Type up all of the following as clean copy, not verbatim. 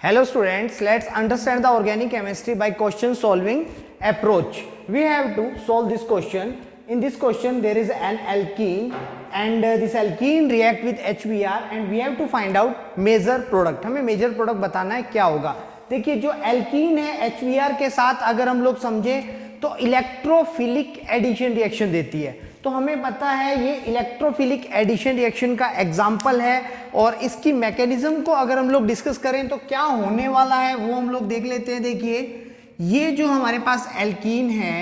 Hello students, let's understand the organic chemistry by question solving approach. We have to solve this question. In this question there is an alkene and this alkene react with HBr and we have to find out major product. हमें major product बताना है क्या होगा. देखिए जो alkene है HBr के साथ अगर हम लोग समझे तो इलेक्ट्रोफिलिक एडिशन रिएक्शन देती है. तो हमें पता है ये इलेक्ट्रोफिलिक एडिशन रिएक्शन का एग्जाम्पल है और इसकी मैकेनिज्म को अगर हम लोग डिस्कस करें तो क्या होने वाला है वो हम लोग देख लेते हैं. देखिए ये जो हमारे पास एल्कीन है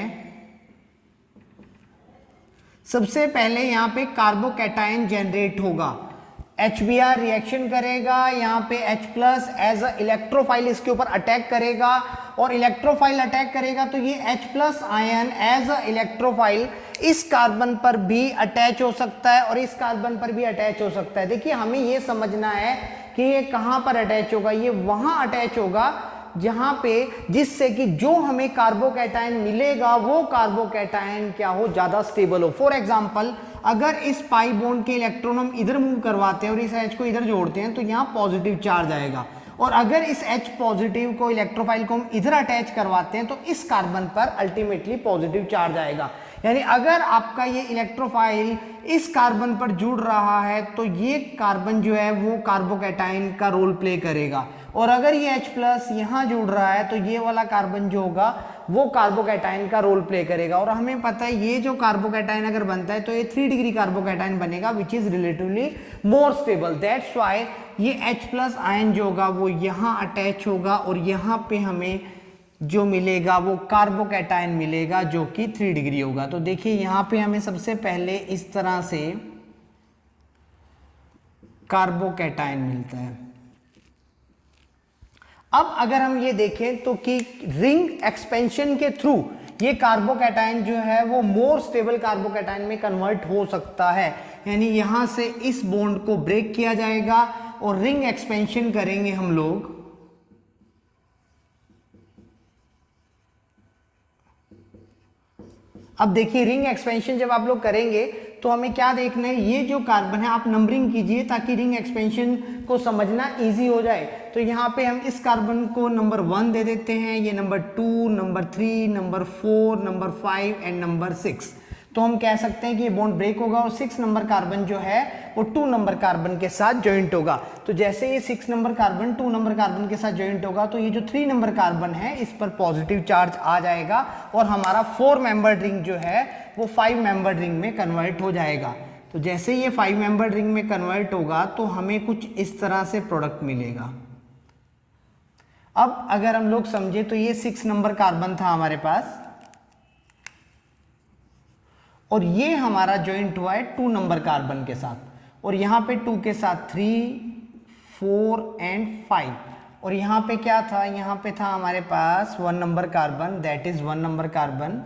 सबसे पहले यहाँ पे कार्बोकैटायन जनरेट होगा. HBr रिएक्शन करेगा, यहाँ पे H plus as a electrophile इसके ऊपर अटैक करेगा और इलेक्ट्रोफाइल अटैक करेगा तो ये H plus ion as a electrophile इस कार्बन पर भी अटैच हो सकता है और इस कार्बन पर भी अटैच हो सकता है. देखिए हमें ये समझना है कि ये कहाँ पर अटैच होगा. ये वहाँ अटैच होगा जहाँ पे जिससे कि जो हमें कार्बोकैटायन मिलेगा वो कार्बोकैटायन क्या हो, ज़्यादा स्टेबल हो. फॉर एग्जाम्पल अगर इस पाई बॉन्ड के इलेक्ट्रॉन हम इधर मूव करवाते हैं और इस H को इधर जोड़ते हैं तो यहाँ पॉजिटिव चार्ज आएगा और अगर इस H पॉजिटिव को इलेक्ट्रोफाइल को हम इधर अटैच करवाते हैं तो इस कार्बन पर अल्टीमेटली पॉजिटिव चार्ज आएगा. यानी अगर आपका ये इलेक्ट्रोफाइल इस कार्बन पर जुड़ रहा है तो ये कार्बन जो है वो कार्बोकैटायन का रोल प्ले करेगा और अगर ये H प्लस यहाँ जुड़ रहा है तो ये वाला कार्बन जो होगा वो कार्बोकैटायन का रोल प्ले करेगा. और हमें पता है ये जो कार्बोकैटायन अगर बनता है तो ये 3 डिग्री कार्बोकैटायन बनेगा which is relatively more stable. That's why ये H प्लस आयन जो होगा वो यहाँ अटैच होगा और यहाँ पे हमें जो मिलेगा वो कार्बोकैटायन मिलेगा जो कि 3 डिग्री होगा. तो देखिए यहाँ पे हमें सबसे पहले इस तरह से कार्बोकैटायन मिलता है. अब अगर हम ये देखें तो कि रिंग एक्सपेंशन के थ्रू ये कार्बोकैटायन जो है वो मोर स्टेबल कार्बोकैटायन में कन्वर्ट हो सकता है. यानी यहां से इस बॉन्ड को ब्रेक किया जाएगा और रिंग एक्सपेंशन करेंगे हम लोग. अब देखिए रिंग एक्सपेंशन जब आप लोग करेंगे तो हमें क्या देखना है, ये जो कार्बन है आप नंबरिंग कीजिए ताकि रिंग एक्सपेंशन को समझना इजी हो जाए. तो यहाँ पे हम इस कार्बन को नंबर 1 दे देते हैं, ये number 2, number 3, number 4, number 5 and number 6. तो हम कह सकते हैं कि ये बॉन्ड ब्रेक होगा और 6 नंबर कार्बन जो है वो 2 नंबर कार्बन के साथ ज्वाइंट होगा. तो जैसे ये 6 नंबर कार्बन 2 नंबर कार्बन के साथ ज्वाइंट होगा तो ये जो 3 नंबर कार्बन है इस पर पॉजिटिव चार्ज आ जाएगा और हमारा 4 मेंबर रिंग जो है वो 5 मेंबर रिंग में कन्वर्ट हो जाएगा. तो जैसे ये 5 मेंबर रिंग में कन्वर्ट होगा तो हमें कुछ इस तरह से प्रोडक्ट मिलेगा. अब अगर हम लोग समझे तो ये 6 नंबर कार्बन था हमारे पास और ये हमारा ज्वाइंट हुआ है 2 नंबर कार्बन के साथ और यहाँ पे 2 के साथ 3, 4 एंड 5 और यहाँ पे क्या था, यहाँ पे था हमारे पास 1 number carbon that is 1 number carbon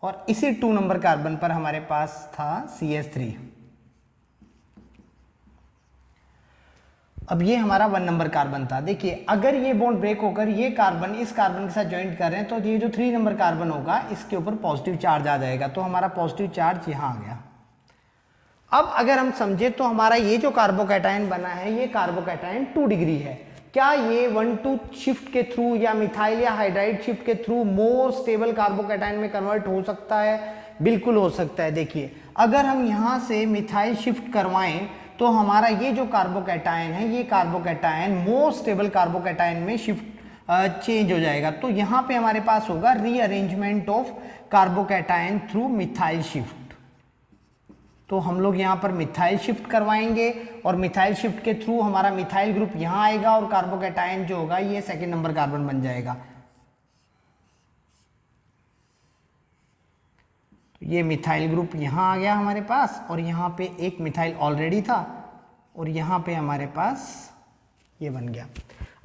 और इसी 2 नंबर कार्बन पर हमारे पास था CH3. अब ये हमारा 1 नंबर कार्बन था. देखिए अगर ये बॉन्ड ब्रेक होकर ये कार्बन इस कार्बन के साथ ज्वाइंट कर रहे हैं तो ये जो 3 नंबर कार्बन होगा इसके ऊपर पॉजिटिव चार्ज आ जाएगा. तो हमारा पॉजिटिव चार्ज यहाँ आ गया. अब अगर हम समझे तो हमारा ये जो कार्बोकैटायन बना है ये कार्बोकैटायन 2 डिग्री है. क्या ये 1,2 शिफ्ट के थ्रू या मिथाइल या हाइड्राइड शिफ्ट के थ्रू मोर स्टेबल कार्बोकैटायन में कन्वर्ट हो सकता है? बिल्कुल हो सकता है. देखिए अगर हम यहाँ से मिथाइल शिफ्ट करवाएं तो हमारा ये जो कार्बोकैटायन है ये कार्बोकैटायन मोर स्टेबल कार्बोकैटायन में शिफ्ट चेंज हो जाएगा. तो यहाँ पे हमारे पास होगा rearrangement of carbocation through methyl shift. तो हम लोग यहाँ पर मिथाइल शिफ्ट करवाएंगे और मिथाइल शिफ्ट के थ्रू हमारा मिथाइल ग्रुप यहाँ आएगा और कार्बोकैटायन जो होगा ये 2 नंबर कार्बन बन जाएगा. ये मिथाइल ग्रुप यहाँ आ गया हमारे पास और यहाँ पे एक मिथाइल ऑलरेडी था और यहाँ पे हमारे पास ये बन गया.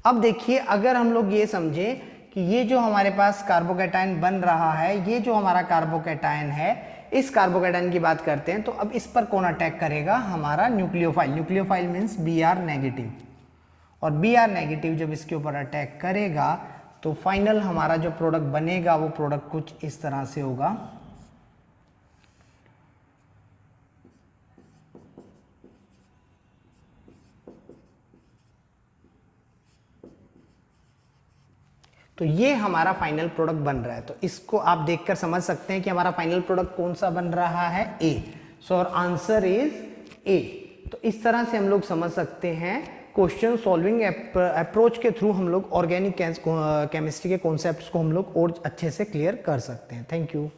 अब देखिए अगर हम लोग ये समझे कि ये जो हमारे पास कार्बोकैटायन बन रहा है ये जो हमारा कार्बोकैटायन है इस कार्बोकैटायन की बात करते हैं तो अब इस पर कौन अटैक करेगा, हमारा nucleophile. Nucleophile means Br negative और Br नेगेटिव जब इसके ऊपर अटैक करेगा तो फाइनल हमारा जो प्रोडक्ट बनेगा वो प्रोडक्ट कुछ इस तरह से होगा. तो ये हमारा फाइनल प्रोडक्ट बन रहा है। तो इसको आप देखकर समझ सकते हैं कि हमारा फाइनल प्रोडक्ट कौन सा बन रहा है, ए। सो और आंसर इज ए। तो इस तरह से हम लोग समझ सकते हैं क्वेश्चन सॉल्विंग अप्रोच के थ्रू हम लोग ऑर्गेनिक केमिस्ट्री के कॉन्सेप्ट्स को हम लोग और अच्छे से क्लियर कर सकते हैं। Thank you.